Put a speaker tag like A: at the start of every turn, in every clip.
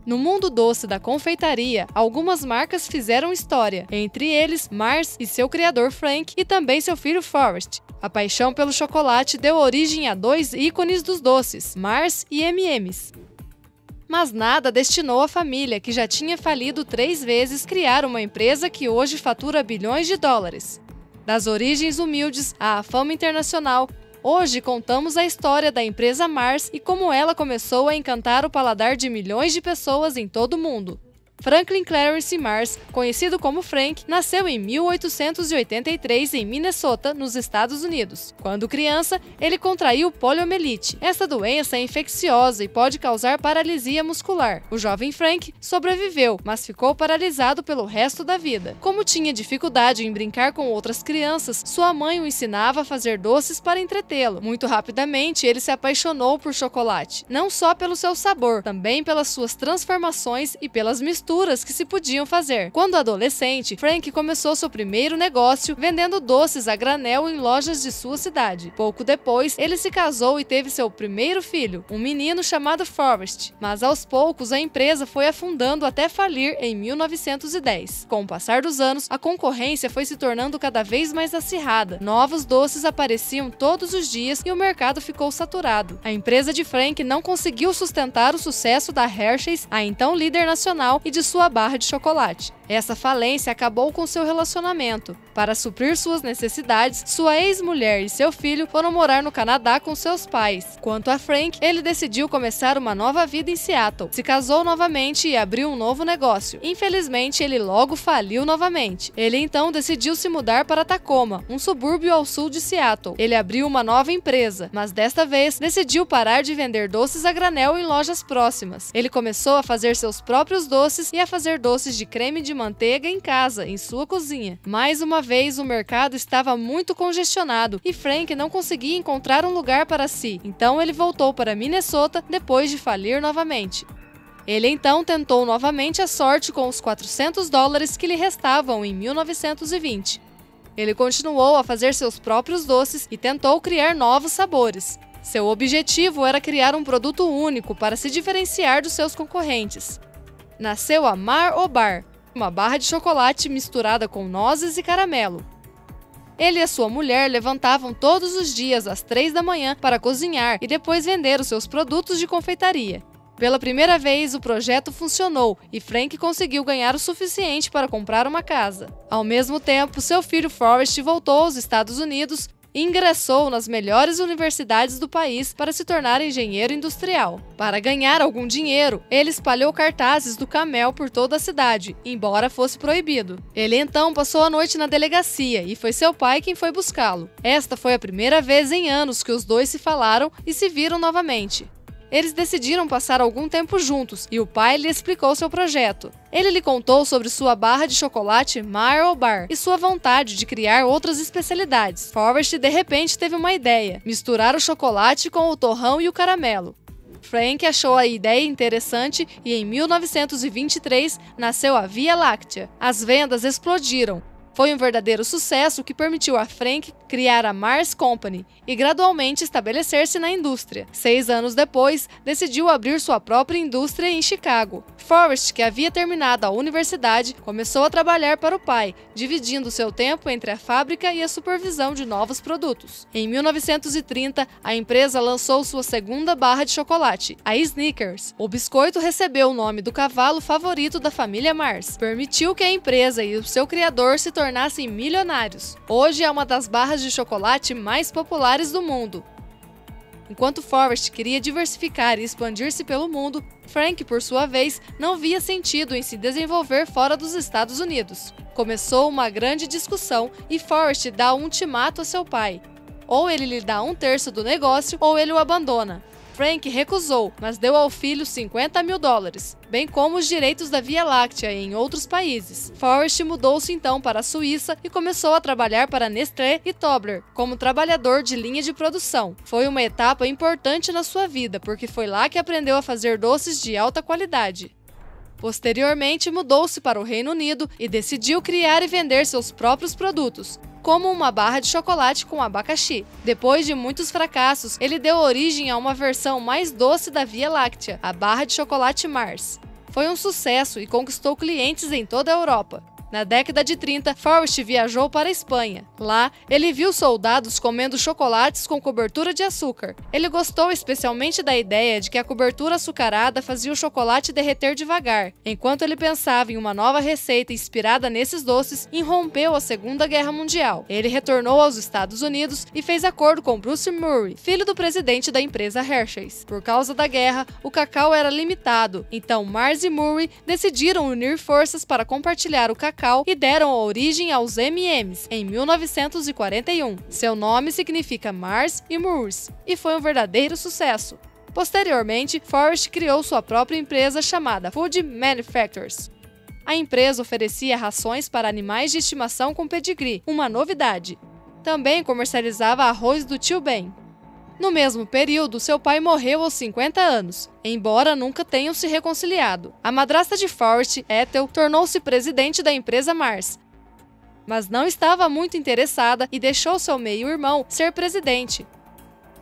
A: No mundo doce da confeitaria, algumas marcas fizeram história, entre eles Mars e seu criador Frank e também seu filho Forrest. A paixão pelo chocolate deu origem a dois ícones dos doces, Mars e M&M's. Mas nada destinou a família, que já tinha falido 3 vezes, criar uma empresa que hoje fatura bilhões de dólares. Das origens humildes à fama internacional, hoje contamos a história da empresa Mars e como ela começou a encantar o paladar de milhões de pessoas em todo o mundo. Franklin Clarence Mars, conhecido como Frank, nasceu em 1883 em Minnesota, nos Estados Unidos. Quando criança, ele contraiu poliomielite. Essa doença é infecciosa e pode causar paralisia muscular. O jovem Frank sobreviveu, mas ficou paralisado pelo resto da vida. Como tinha dificuldade em brincar com outras crianças, sua mãe o ensinava a fazer doces para entretê-lo. Muito rapidamente, ele se apaixonou por chocolate, não só pelo seu sabor, também pelas suas transformações e pelas misturas que se podiam fazer. Quando adolescente, Frank começou seu primeiro negócio vendendo doces a granel em lojas de sua cidade. Pouco depois, ele se casou e teve seu primeiro filho, um menino chamado Forrest. Mas aos poucos, a empresa foi afundando até falir em 1910. Com o passar dos anos, a concorrência foi se tornando cada vez mais acirrada. Novos doces apareciam todos os dias e o mercado ficou saturado. A empresa de Frank não conseguiu sustentar o sucesso da Hershey's, a então líder nacional, e de sua barra de chocolate. Essa falência acabou com seu relacionamento. Para suprir suas necessidades, sua ex-mulher e seu filho foram morar no Canadá com seus pais. Quanto a Frank, ele decidiu começar uma nova vida em Seattle. Se casou novamente e abriu um novo negócio. Infelizmente, ele logo faliu novamente. Ele então decidiu se mudar para Tacoma, um subúrbio ao sul de Seattle. Ele abriu uma nova empresa, mas desta vez decidiu parar de vender doces a granel em lojas próximas. Ele começou a fazer seus próprios doces e a fazer doces de creme de manteiga em casa, em sua cozinha. Mais uma vez, o mercado estava muito congestionado e Frank não conseguia encontrar um lugar para si. Então ele voltou para Minnesota depois de falir novamente. Ele então tentou novamente a sorte com os $400 que lhe restavam em 1920. Ele continuou a fazer seus próprios doces e tentou criar novos sabores. Seu objetivo era criar um produto único para se diferenciar dos seus concorrentes. Nasceu a Mar-O-Bar, uma barra de chocolate misturada com nozes e caramelo. Ele e a sua mulher levantavam todos os dias às 3 da manhã para cozinhar e depois vender os seus produtos de confeitaria. Pela primeira vez, o projeto funcionou e Frank conseguiu ganhar o suficiente para comprar uma casa. Ao mesmo tempo, seu filho Forrest voltou aos Estados Unidos e ingressou nas melhores universidades do país para se tornar engenheiro industrial. Para ganhar algum dinheiro, ele espalhou cartazes do Camel por toda a cidade, embora fosse proibido. Ele então passou a noite na delegacia e foi seu pai quem foi buscá-lo. Esta foi a primeira vez em anos que os dois se falaram e se viram novamente. Eles decidiram passar algum tempo juntos e o pai lhe explicou seu projeto. Ele lhe contou sobre sua barra de chocolate Mar-O-Bar e sua vontade de criar outras especialidades. Forrest de repente teve uma ideia: misturar o chocolate com o torrão e o caramelo. Frank achou a ideia interessante e em 1923 nasceu a Via Láctea. As vendas explodiram. Foi um verdadeiro sucesso que permitiu a Frank criar a Mars Company e gradualmente estabelecer-se na indústria. 6 anos depois, decidiu abrir sua própria indústria em Chicago. Forrest, que havia terminado a universidade, começou a trabalhar para o pai, dividindo seu tempo entre a fábrica e a supervisão de novos produtos. Em 1930, a empresa lançou sua segunda barra de chocolate, a Snickers. O biscoito recebeu o nome do cavalo favorito da família Mars. Permitiu que a empresa e o seu criador se tornassem milionários. Hoje é uma das barras de chocolate mais populares do mundo. Enquanto Forrest queria diversificar e expandir-se pelo mundo, Frank, por sua vez, não via sentido em se desenvolver fora dos Estados Unidos. Começou uma grande discussão e Forrest dá um ultimato a seu pai. Ou ele lhe dá 1/3 do negócio, ou ele o abandona. Frank recusou, mas deu ao filho $50 mil, bem como os direitos da Via Láctea em outros países. Forrest mudou-se então para a Suíça e começou a trabalhar para Nestlé e Tobler como trabalhador de linha de produção. Foi uma etapa importante na sua vida, porque foi lá que aprendeu a fazer doces de alta qualidade. Posteriormente, mudou-se para o Reino Unido e decidiu criar e vender seus próprios produtos, como uma barra de chocolate com abacaxi. Depois de muitos fracassos, ele deu origem a uma versão mais doce da Via Láctea, a barra de chocolate Mars. Foi um sucesso e conquistou clientes em toda a Europa. Na década de 30, Forrest viajou para a Espanha. Lá, ele viu soldados comendo chocolates com cobertura de açúcar. Ele gostou especialmente da ideia de que a cobertura açucarada fazia o chocolate derreter devagar. Enquanto ele pensava em uma nova receita inspirada nesses doces, irrompeu a Segunda Guerra Mundial. Ele retornou aos Estados Unidos e fez acordo com Bruce Murray, filho do presidente da empresa Hershey's. Por causa da guerra, o cacau era limitado, então Mars e Murray decidiram unir forças para compartilhar o cacau e deram origem aos M&M's em 1941. Seu nome significa Mars e Moors e foi um verdadeiro sucesso. Posteriormente, Forrest criou sua própria empresa chamada Food Manufacturers. A empresa oferecia rações para animais de estimação com pedigree, uma novidade. Também comercializava arroz do Tio Ben. No mesmo período, seu pai morreu aos 50 anos, embora nunca tenham se reconciliado. A madrasta de Forrest, Ethel, tornou-se presidente da empresa Mars, mas não estava muito interessada e deixou seu meio-irmão ser presidente.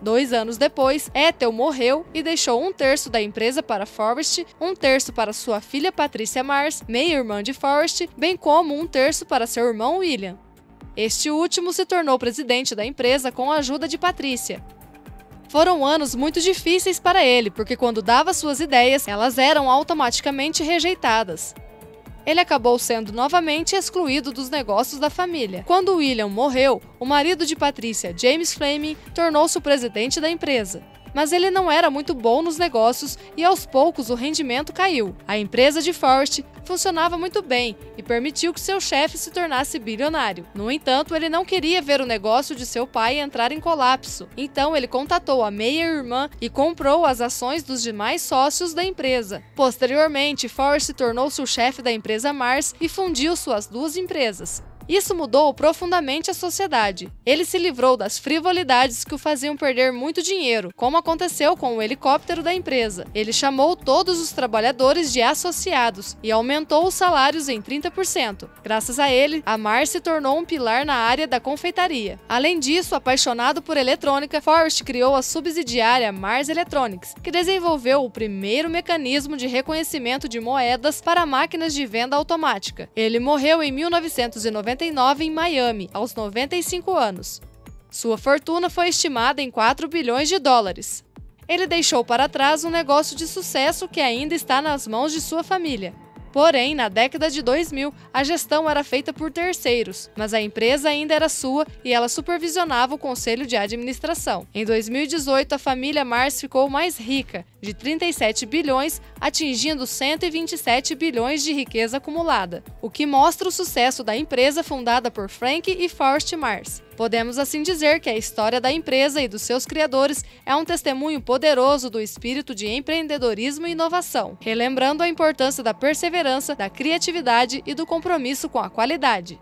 A: 2 anos depois, Ethel morreu e deixou 1/3 da empresa para Forrest, 1/3 para sua filha Patricia Mars, meia-irmã de Forrest, bem como 1/3 para seu irmão William. Este último se tornou presidente da empresa com a ajuda de Patricia. Foram anos muito difíceis para ele, porque quando dava suas ideias, elas eram automaticamente rejeitadas. Ele acabou sendo novamente excluído dos negócios da família. Quando William morreu, o marido de Patricia, James Fleming, tornou-se o presidente da empresa. Mas ele não era muito bom nos negócios e aos poucos o rendimento caiu. A empresa de Forrest funcionava muito bem e permitiu que seu chefe se tornasse bilionário. No entanto, ele não queria ver o negócio de seu pai entrar em colapso. Então ele contatou a meia-irmã e comprou as ações dos demais sócios da empresa. Posteriormente, Forrest tornou-se o chefe da empresa Mars e fundiu suas duas empresas. Isso mudou profundamente a sociedade. Ele se livrou das frivolidades que o faziam perder muito dinheiro, como aconteceu com o helicóptero da empresa. Ele chamou todos os trabalhadores de associados e aumentou os salários em 30%. Graças a ele, a Mars se tornou um pilar na área da confeitaria. Além disso, apaixonado por eletrônica, Forrest criou a subsidiária Mars Electronics, que desenvolveu o primeiro mecanismo de reconhecimento de moedas para máquinas de venda automática. Ele morreu em 1999 em Miami, aos 95 anos. Sua fortuna foi estimada em 4 bilhões de dólares. Ele deixou para trás um negócio de sucesso que ainda está nas mãos de sua família. Porém, na década de 2000, a gestão era feita por terceiros, mas a empresa ainda era sua e ela supervisionava o conselho de administração. Em 2018, a família Mars ficou mais rica, de 37 bilhões, atingindo 127 bilhões de riqueza acumulada, o que mostra o sucesso da empresa fundada por Frank e Forrest Mars. Podemos assim dizer que a história da empresa e dos seus criadores é um testemunho poderoso do espírito de empreendedorismo e inovação, relembrando a importância da perseverança, da criatividade e do compromisso com a qualidade.